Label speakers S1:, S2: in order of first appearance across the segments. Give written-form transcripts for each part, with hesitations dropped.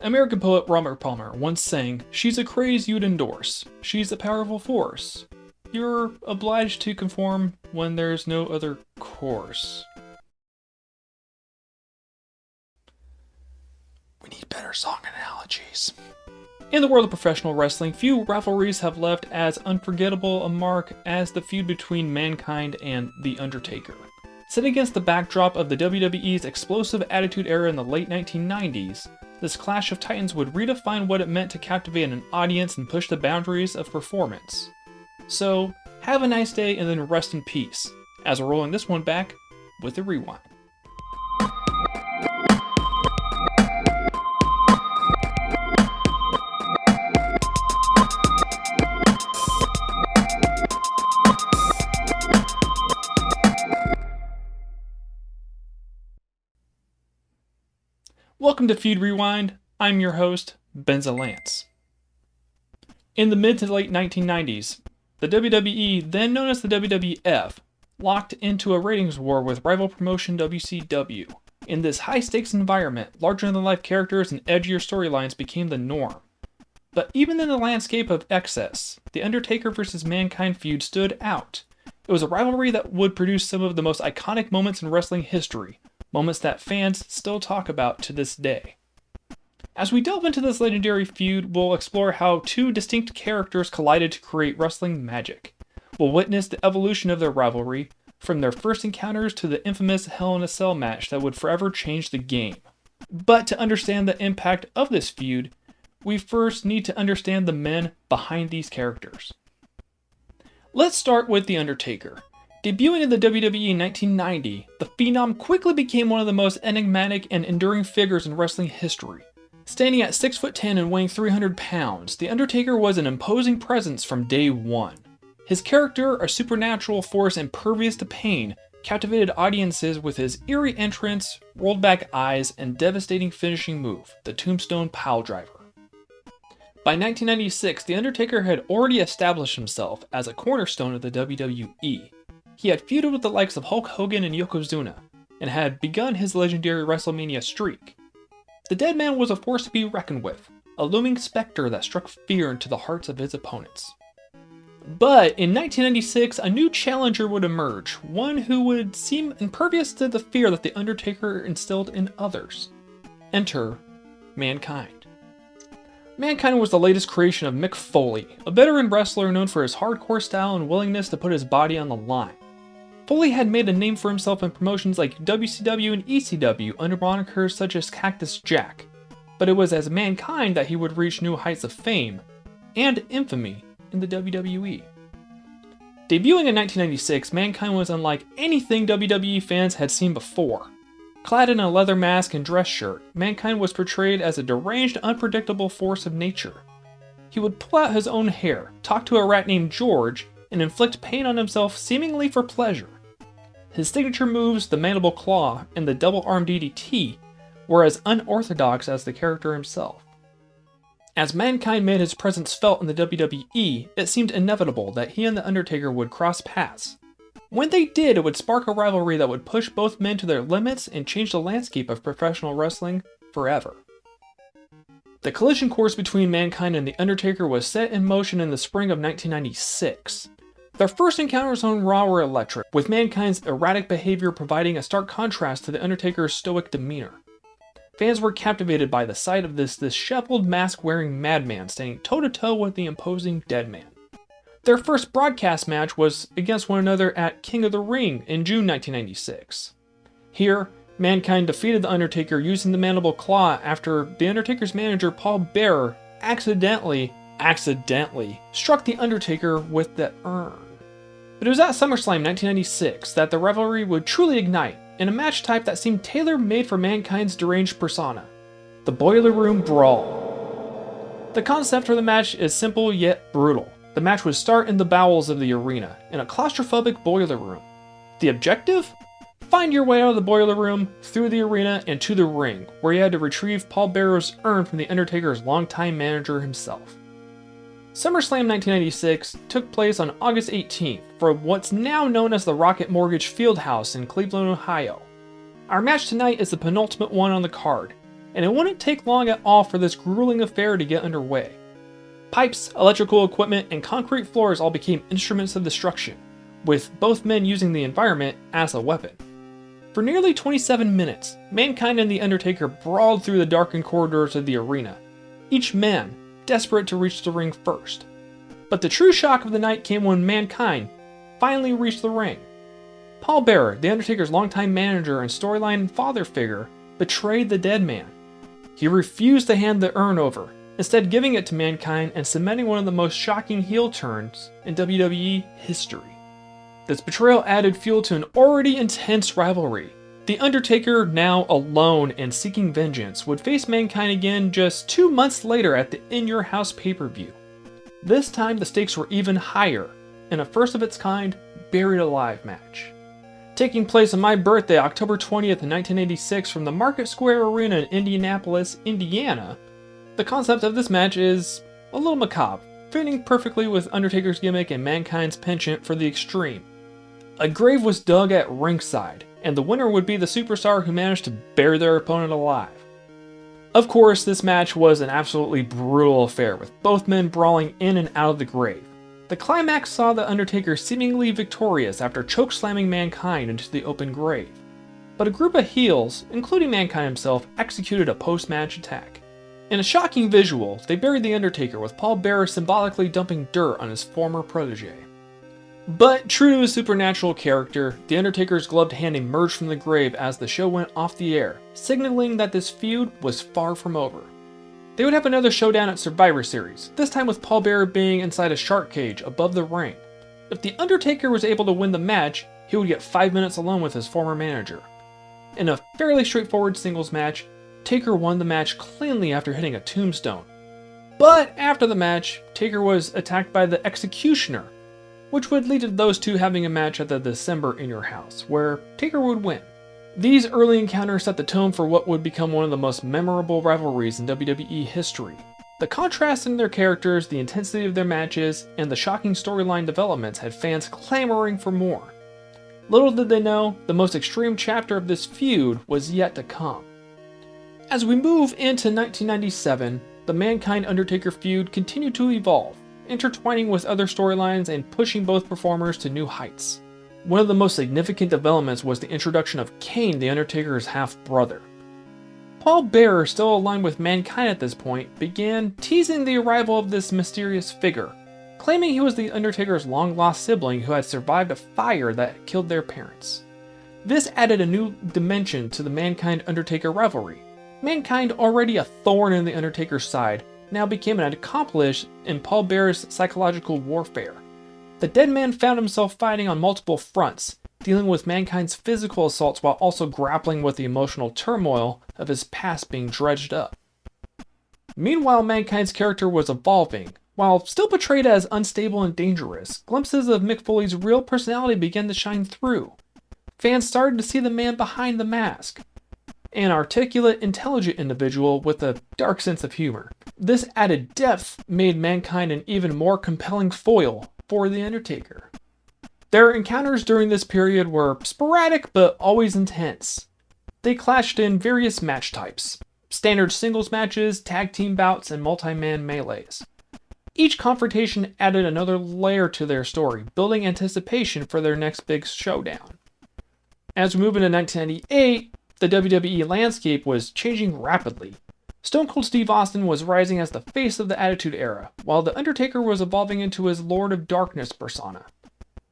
S1: American poet Robert Palmer once sang, "She's a craze you'd endorse. She's a powerful force. You're obliged to conform when there's no other course." We need better song analogies. In the world of professional wrestling, few rivalries have left as unforgettable a mark as the feud between Mankind and The Undertaker. Set against the backdrop of the WWE's explosive Attitude Era in the late 1990s, this clash of titans would redefine what it meant to captivate an audience and push the boundaries of performance. So, have a nice day and then rest in peace, as we're rolling this one back with a rewind. Welcome to Feud Rewind. I'm your host, Benza Lance. In the mid to late 1990s, the WWE, then known as the WWF, locked into a ratings war with rival promotion WCW. In this high-stakes environment, larger-than-life characters and edgier storylines became the norm. But even in the landscape of excess, the Undertaker vs. Mankind feud stood out. It was a rivalry that would produce some of the most iconic moments in wrestling history, moments that fans still talk about to this day. As we delve into this legendary feud, we'll explore how two distinct characters collided to create wrestling magic. We'll witness the evolution of their rivalry, from their first encounters to the infamous Hell in a Cell match that would forever change the game. But to understand the impact of this feud, we first need to understand the men behind these characters. Let's start with The Undertaker. Debuting in the WWE in 1990, the Phenom quickly became one of the most enigmatic and enduring figures in wrestling history. Standing at 6'10" and weighing 300 pounds, The Undertaker was an imposing presence from day one. His character, a supernatural force impervious to pain, captivated audiences with his eerie entrance, rolled back eyes, and devastating finishing move, the Tombstone Piledriver. By 1996, The Undertaker had already established himself as a cornerstone of the WWE. He had feuded with the likes of Hulk Hogan and Yokozuna, and had begun his legendary WrestleMania streak. The dead man was a force to be reckoned with, a looming specter that struck fear into the hearts of his opponents. But in 1996, a new challenger would emerge, one who would seem impervious to the fear that The Undertaker instilled in others. Enter Mankind. Mankind was the latest creation of Mick Foley, a veteran wrestler known for his hardcore style and willingness to put his body on the line. Foley had made a name for himself in promotions like WCW and ECW under monikers such as Cactus Jack, but it was as Mankind that he would reach new heights of fame and infamy in the WWE. Debuting in 1996, Mankind was unlike anything WWE fans had seen before. Clad in a leather mask and dress shirt, Mankind was portrayed as a deranged, unpredictable force of nature. He would pull out his own hair, talk to a rat named George, and inflict pain on himself seemingly for pleasure. His signature moves, the mandible claw and the double-arm DDT, were as unorthodox as the character himself. As Mankind made his presence felt in the WWE, it seemed inevitable that he and The Undertaker would cross paths. When they did, it would spark a rivalry that would push both men to their limits and change the landscape of professional wrestling forever. The collision course between Mankind and The Undertaker was set in motion in the spring of 1996. Their first encounters on Raw were electric, with Mankind's erratic behavior providing a stark contrast to The Undertaker's stoic demeanor. Fans were captivated by the sight of this disheveled, mask-wearing madman standing toe-to-toe with the imposing Deadman. Their first broadcast match was against one another at King of the Ring in June 1996. Here, Mankind defeated The Undertaker using the mandible claw after The Undertaker's manager Paul Bearer accidentally struck The Undertaker with the urn. But it was at SummerSlam 1996 that the rivalry would truly ignite, in a match type that seemed tailor-made for Mankind's deranged persona, the Boiler Room Brawl. The concept for the match is simple yet brutal. The match would start in the bowels of the arena, in a claustrophobic boiler room. The objective? Find your way out of the boiler room, through the arena, and to the ring, where you had to retrieve Paul Bearer's urn from The Undertaker's longtime manager himself. SummerSlam 1996 took place on August 18th from what's now known as the Rocket Mortgage Fieldhouse in Cleveland, Ohio. Our match tonight is the penultimate one on the card. and it wouldn't take long at all for this grueling affair to get underway. Pipes, electrical equipment, and concrete floors all became instruments of destruction, with both men using the environment as a weapon. For nearly 27 minutes, Mankind and The Undertaker brawled through the darkened corridors of the arena, each man desperate to reach the ring first. But the true shock of the night came when Mankind finally reached the ring. Paul Bearer, The Undertaker's longtime manager and storyline father figure, betrayed the dead man. He refused to hand the urn over, instead giving it to Mankind and cementing one of the most shocking heel turns in WWE history. This betrayal added fuel to an already intense rivalry. The Undertaker, now alone and seeking vengeance, would face Mankind again just 2 months later at the In Your House pay-per-view. This time the stakes were even higher, in a first of its kind, buried alive match. Taking place on my birthday, October 20th, 1986, from the Market Square Arena in Indianapolis, Indiana, the concept of this match is a little macabre, fitting perfectly with Undertaker's gimmick and Mankind's penchant for the extreme. A grave was dug at ringside, and the winner would be the superstar who managed to bury their opponent alive. Of course, this match was an absolutely brutal affair, with both men brawling in and out of the grave. The climax saw the Undertaker seemingly victorious after chokeslamming Mankind into the open grave. But a group of heels, including Mankind himself, executed a post-match attack. In a shocking visual, they buried The Undertaker, with Paul Bearer symbolically dumping dirt on his former protege. But true to his supernatural character, The Undertaker's gloved hand emerged from the grave as the show went off the air, signaling that this feud was far from over. They would have another showdown at Survivor Series, this time with Paul Bearer being inside a shark cage above the ring. If The Undertaker was able to win the match, he would get 5 minutes alone with his former manager. In a fairly straightforward singles match, Taker won the match cleanly after hitting a tombstone. But after the match, Taker was attacked by the Executioner, which would lead to those two having a match at the December In Your House, where Taker would win. These early encounters set the tone for what would become one of the most memorable rivalries in WWE history. The contrast in their characters, the intensity of their matches, and the shocking storyline developments had fans clamoring for more. Little did they know, the most extreme chapter of this feud was yet to come. As we move into 1997, the Mankind-Undertaker feud continued to evolve, intertwining with other storylines and pushing both performers to new heights. One of the most significant developments was the introduction of Kane, The Undertaker's half-brother. Paul Bearer, still aligned with Mankind at this point, began teasing the arrival of this mysterious figure, claiming he was The Undertaker's long-lost sibling who had survived a fire that killed their parents. This added a new dimension to the Mankind-Undertaker rivalry. Mankind, already a thorn in The Undertaker's side, now became an accomplice in Paul Bearer's psychological warfare. The dead man found himself fighting on multiple fronts, dealing with Mankind's physical assaults while also grappling with the emotional turmoil of his past being dredged up. Meanwhile, Mankind's character was evolving. While still portrayed as unstable and dangerous, glimpses of Mick Foley's real personality began to shine through. Fans started to see the man behind the mask, an articulate, intelligent individual with a dark sense of humor. This added depth made Mankind an even more compelling foil for The Undertaker. Their encounters during this period were sporadic but always intense. They clashed in various match types: standard singles matches, tag team bouts, and multi-man melees. Each confrontation added another layer to their story, building anticipation for their next big showdown. As we move into 1998, the WWE landscape was changing rapidly. Stone Cold Steve Austin was rising as the face of the Attitude Era, while The Undertaker was evolving into his Lord of Darkness persona.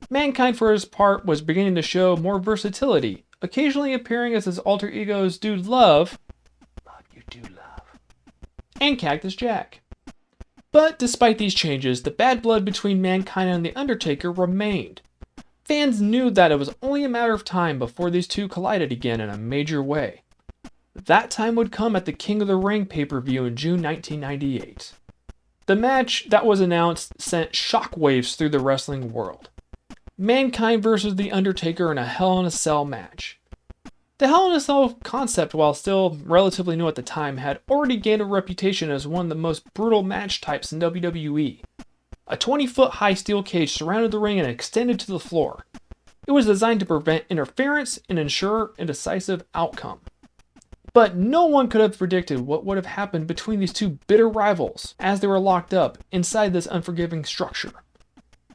S1: Mankind, for his part, was beginning to show more versatility, occasionally appearing as his alter egos Dude Love, and Cactus Jack. But despite these changes, the bad blood between Mankind and The Undertaker remained. Fans knew that it was only a matter of time before these two collided again in a major way. That time would come at the King of the Ring pay-per-view in June 1998. The match that was announced sent shockwaves through the wrestling world. Mankind versus The Undertaker in a Hell in a Cell match. The Hell in a Cell concept, while still relatively new at the time, had already gained a reputation as one of the most brutal match types in WWE. A 20-foot high steel cage surrounded the ring and extended to the floor. It was designed to prevent interference and ensure a decisive outcome. But no one could have predicted what would have happened between these two bitter rivals as they were locked up inside this unforgiving structure.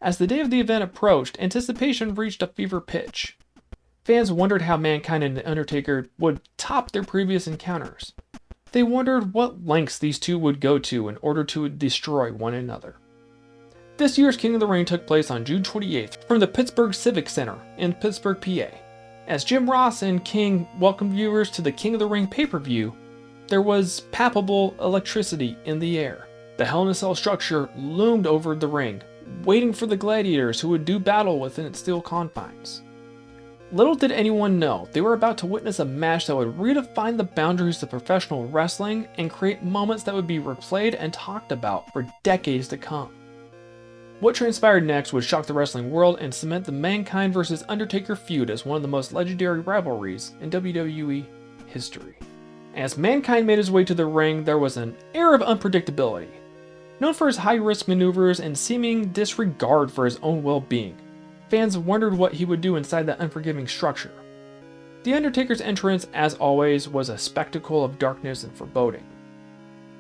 S1: As the day of the event approached, anticipation reached a fever pitch. Fans wondered how Mankind and The Undertaker would top their previous encounters. They wondered what lengths these two would go to in order to destroy one another. This year's King of the Ring took place on June 28th from the Pittsburgh Civic Center in Pittsburgh, PA. As Jim Ross and King welcomed viewers to the King of the Ring pay-per-view, there was palpable electricity in the air. The Hell in a Cell structure loomed over the ring, waiting for the gladiators who would do battle within its steel confines. Little did anyone know they were about to witness a match that would redefine the boundaries of professional wrestling and create moments that would be replayed and talked about for decades to come. What transpired next would shock the wrestling world and cement the Mankind vs. Undertaker feud as one of the most legendary rivalries in WWE history. As Mankind made his way to the ring, there was an air of unpredictability. Known for his high-risk maneuvers and seeming disregard for his own well-being, fans wondered what he would do inside that unforgiving structure. The Undertaker's entrance, as always, was a spectacle of darkness and foreboding.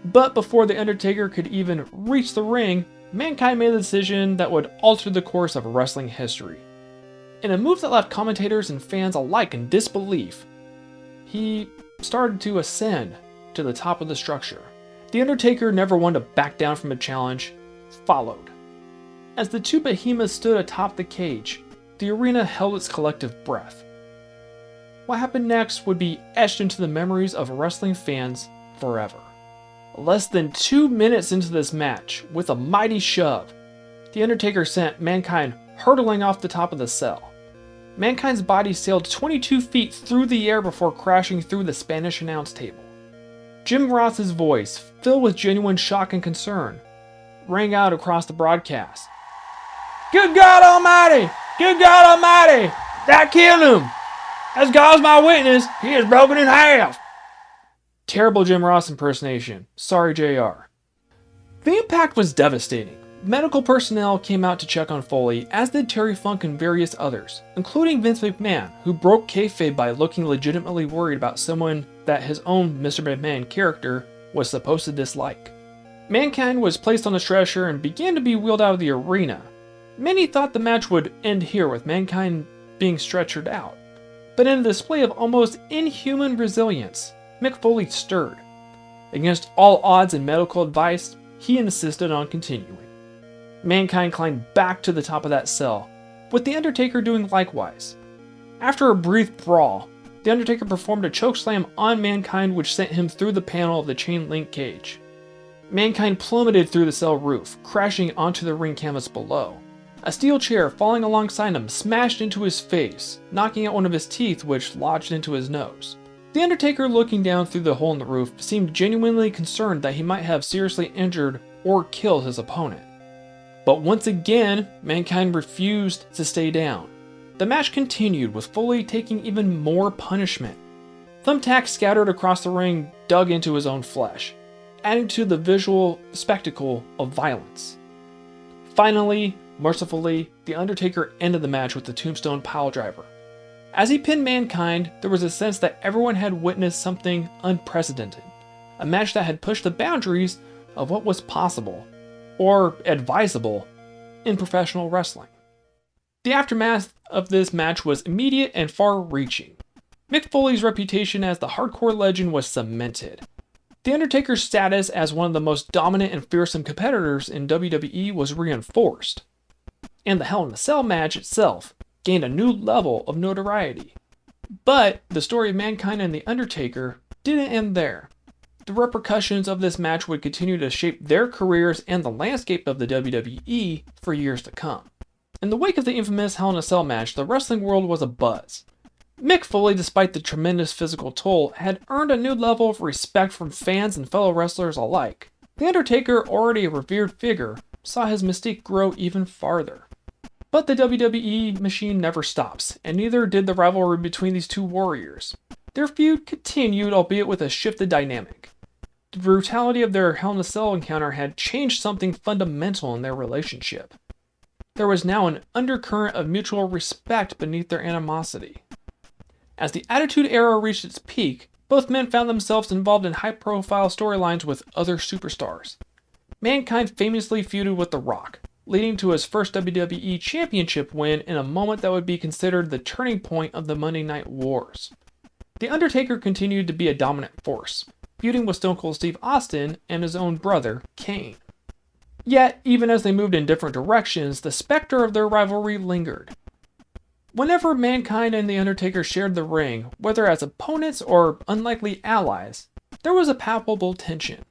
S1: But before The Undertaker could even reach the ring, Mankind made a decision that would alter the course of wrestling history. In a move that left commentators and fans alike in disbelief, he started to ascend to the top of the structure. The Undertaker, never one to back down from a challenge, followed. As the two behemoths stood atop the cage, the arena held its collective breath. What happened next would be etched into the memories of wrestling fans forever. Less than 2 minutes into this match, with a mighty shove, The Undertaker sent Mankind hurtling off the top of the cell. Mankind's body sailed 22 feet through the air before crashing through the Spanish announce table. Jim Ross's voice, filled with genuine shock and concern, rang out across the broadcast. "Good God Almighty! Good God Almighty! That killed him! As God's my witness, he is broken in half!" Terrible Jim Ross impersonation. Sorry, JR. The impact was devastating. Medical personnel came out to check on Foley, as did Terry Funk and various others, including Vince McMahon, who broke kayfabe by looking legitimately worried about someone that his own Mr. McMahon character was supposed to dislike. Mankind was placed on a stretcher and began to be wheeled out of the arena. Many thought the match would end here with Mankind being stretchered out, but in a display of almost inhuman resilience, Mick Foley stirred. Against all odds and medical advice, he insisted on continuing. Mankind climbed back to the top of that cell, with The Undertaker doing likewise. After a brief brawl, The Undertaker performed a chokeslam on Mankind which sent him through the panel of the chain link cage. Mankind plummeted through the cell roof, crashing onto the ring canvas below. A steel chair falling alongside him smashed into his face, knocking out one of his teeth which lodged into his nose. The Undertaker, looking down through the hole in the roof, seemed genuinely concerned that he might have seriously injured or killed his opponent. But once again, Mankind refused to stay down. The match continued, with Foley taking even more punishment. Thumbtacks scattered across the ring dug into his own flesh, adding to the visual spectacle of violence. Finally, mercifully, The Undertaker ended the match with the Tombstone Piledriver. As he pinned Mankind, there was a sense that everyone had witnessed something unprecedented, a match that had pushed the boundaries of what was possible, or advisable, in professional wrestling. The aftermath of this match was immediate and far-reaching. Mick Foley's reputation as the hardcore legend was cemented. The Undertaker's status as one of the most dominant and fearsome competitors in WWE was reinforced, and the Hell in a Cell match itself gained a new level of notoriety. But the story of Mankind and The Undertaker didn't end there. The repercussions of this match would continue to shape their careers and the landscape of the WWE for years to come. In the wake of the infamous Hell in a Cell match, the wrestling world was abuzz. Mick Foley, despite the tremendous physical toll, had earned a new level of respect from fans and fellow wrestlers alike. The Undertaker, already a revered figure, saw his mystique grow even farther. But the WWE machine never stops, and neither did the rivalry between these two warriors. Their feud continued, albeit with a shifted dynamic. The brutality of their Hell in a Cell encounter had changed something fundamental in their relationship. There was now an undercurrent of mutual respect beneath their animosity. As the Attitude Era reached its peak, Both men found themselves involved in high-profile storylines with other superstars. Mankind famously feuded with The Rock, leading to his first WWE Championship win in a moment that would be considered the turning point of the Monday Night Wars. The Undertaker continued to be a dominant force, feuding with Stone Cold Steve Austin and his own brother, Kane. Yet, even as they moved in different directions, the specter of their rivalry lingered. Whenever Mankind and The Undertaker shared the ring, whether as opponents or unlikely allies, there was a palpable tension.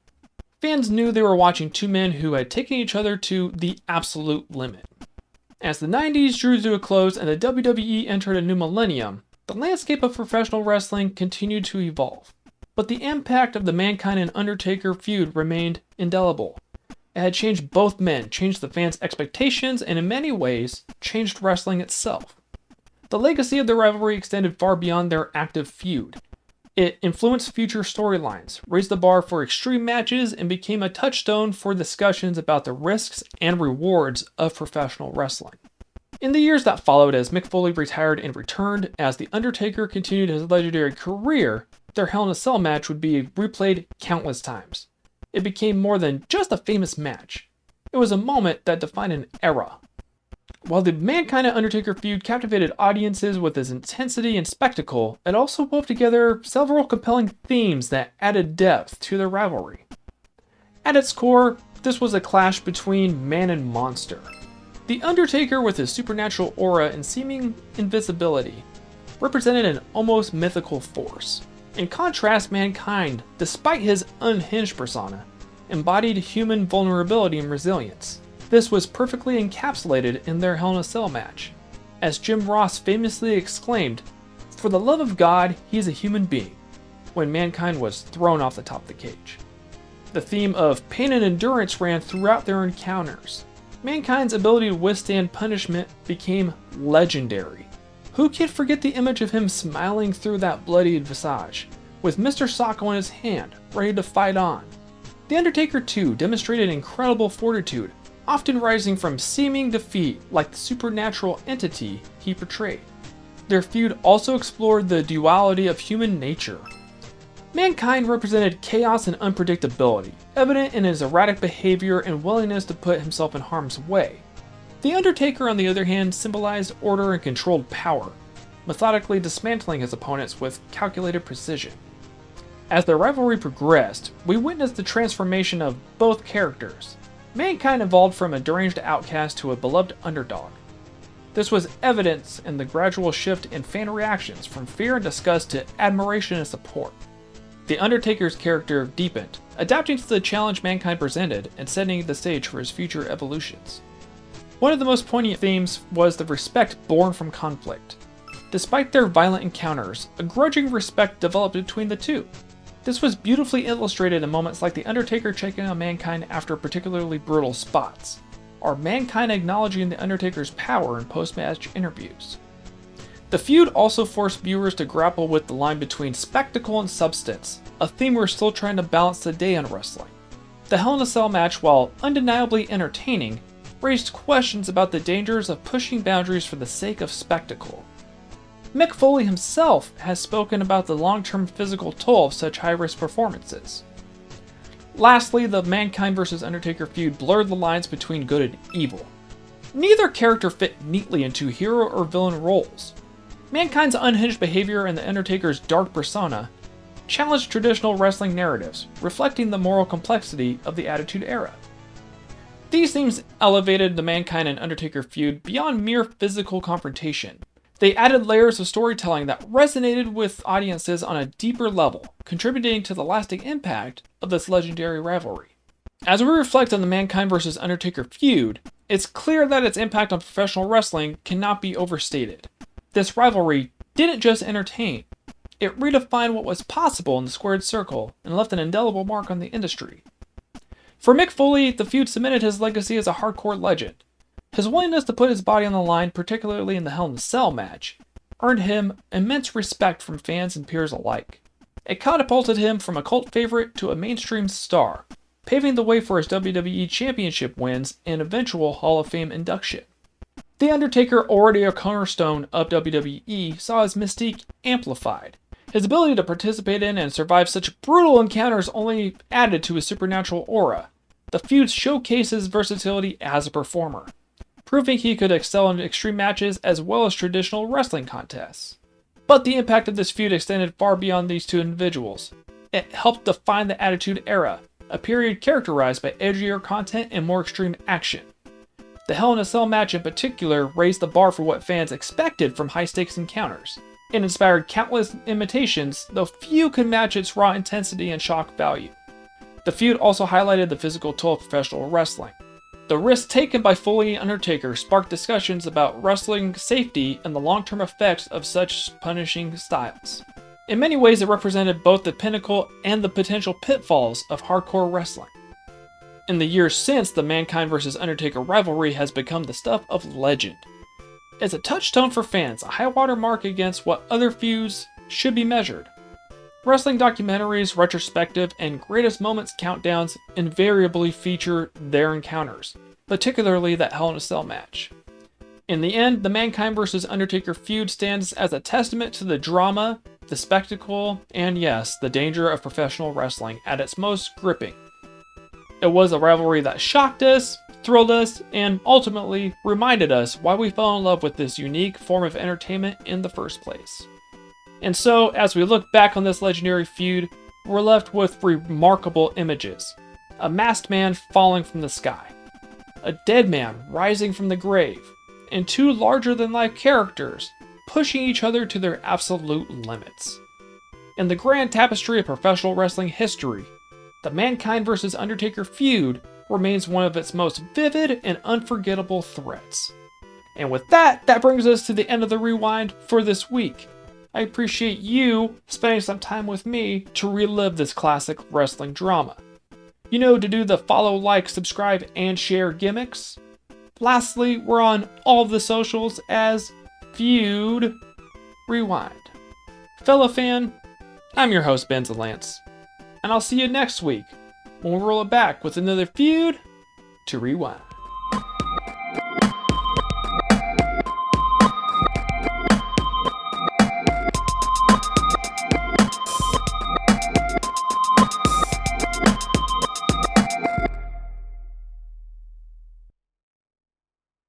S1: Fans knew they were watching two men who had taken each other to the absolute limit. As the 90s drew to a close and the WWE entered a new millennium, the landscape of professional wrestling continued to evolve. But the impact of the Mankind and Undertaker feud remained indelible. It had changed both men, changed the fans' expectations, and in many ways, changed wrestling itself. The legacy of the rivalry extended far beyond their active feud. It influenced future storylines, raised the bar for extreme matches, and became a touchstone for discussions about the risks and rewards of professional wrestling. In the years that followed, as Mick Foley retired and returned, as The Undertaker continued his legendary career, their Hell in a Cell match would be replayed countless times. It became more than just a famous match. It was a moment that defined an era. While the Mankind and Undertaker feud captivated audiences with its intensity and spectacle, it also wove together several compelling themes that added depth to their rivalry. At its core, this was a clash between man and monster. The Undertaker, with his supernatural aura and seeming invisibility, represented an almost mythical force. In contrast, Mankind, despite his unhinged persona, embodied human vulnerability and resilience. This was perfectly encapsulated in their Hell in a Cell match. As Jim Ross famously exclaimed, "For the love of God, he is a human being," when Mankind was thrown off the top of the cage. The theme of pain and endurance ran throughout their encounters. Mankind's ability to withstand punishment became legendary. Who can forget the image of him smiling through that bloodied visage, with Mr. Socko in his hand, ready to fight on? The Undertaker, too, demonstrated incredible fortitude, often rising from seeming defeat like the supernatural entity he portrayed. Their feud also explored the duality of human nature. Mankind represented chaos and unpredictability, evident in his erratic behavior and willingness to put himself in harm's way. The Undertaker, on the other hand, symbolized order and controlled power, methodically dismantling his opponents with calculated precision. As the rivalry progressed, we witnessed the transformation of both characters. Mankind evolved from a deranged outcast to a beloved underdog. This was evidence in the gradual shift in fan reactions from fear and disgust to admiration and support. The Undertaker's character deepened, adapting to the challenge Mankind presented and setting the stage for his future evolutions. One of the most poignant themes was the respect born from conflict. Despite their violent encounters, a grudging respect developed between the two. This was beautifully illustrated in moments like The Undertaker checking on Mankind after particularly brutal spots, or Mankind acknowledging The Undertaker's power in post-match interviews. The feud also forced viewers to grapple with the line between spectacle and substance, a theme we're still trying to balance today in wrestling. The Hell in a Cell match, while undeniably entertaining, raised questions about the dangers of pushing boundaries for the sake of spectacle. Mick Foley himself has spoken about the long-term physical toll of such high-risk performances. Lastly, the Mankind vs. Undertaker feud blurred the lines between good and evil. Neither character fit neatly into hero or villain roles. Mankind's unhinged behavior and The Undertaker's dark persona challenged traditional wrestling narratives, reflecting the moral complexity of the Attitude Era. These themes elevated the Mankind and Undertaker feud beyond mere physical confrontation. They added layers of storytelling that resonated with audiences on a deeper level, contributing to the lasting impact of this legendary rivalry. As we reflect on the Mankind vs. Undertaker feud, it's clear that its impact on professional wrestling cannot be overstated. This rivalry didn't just entertain, it redefined what was possible in the squared circle and left an indelible mark on the industry. For Mick Foley, the feud cemented his legacy as a hardcore legend. His willingness to put his body on the line, particularly in the Hell in a Cell match, earned him immense respect from fans and peers alike. It catapulted him from a cult favorite to a mainstream star, paving the way for his WWE Championship wins and eventual Hall of Fame induction. The Undertaker, already a cornerstone of WWE, saw his mystique amplified. His ability to participate in and survive such brutal encounters only added to his supernatural aura. The feud showcases versatility as a performer, proving he could excel in extreme matches as well as traditional wrestling contests. But the impact of this feud extended far beyond these two individuals. It helped define the Attitude Era, a period characterized by edgier content and more extreme action. The Hell in a Cell match in particular raised the bar for what fans expected from high-stakes encounters. It inspired countless imitations, though few could match its raw intensity and shock value. The feud also highlighted the physical toll of professional wrestling. The risk taken by Foley and Undertaker sparked discussions about wrestling safety and the long-term effects of such punishing styles. In many ways, it represented both the pinnacle and the potential pitfalls of hardcore wrestling. In the years since, the Mankind vs. Undertaker rivalry has become the stuff of legend. It's a touchstone for fans, a high-water mark against what other feuds should be measured. Wrestling documentaries, retrospective, and greatest moments countdowns invariably feature their encounters, particularly that Hell in a Cell match. In the end, the Mankind vs. Undertaker feud stands as a testament to the drama, the spectacle, and yes, the danger of professional wrestling at its most gripping. It was a rivalry that shocked us, thrilled us, and ultimately reminded us why we fell in love with this unique form of entertainment in the first place. And so, as we look back on this legendary feud, we're left with remarkable images. A masked man falling from the sky, a dead man rising from the grave, and two larger-than-life characters pushing each other to their absolute limits. In the grand tapestry of professional wrestling history, the Mankind vs. Undertaker feud remains one of its most vivid and unforgettable threads. And with that brings us to the end of the Rewind for this week. I appreciate you spending some time with me to relive this classic wrestling drama. You know, to do the follow, like, subscribe, and share gimmicks. Lastly, we're on all of the socials as Feud Rewind. Fellow fan, I'm your host, Benza Lance, and I'll see you next week when we roll it back with another feud to rewind.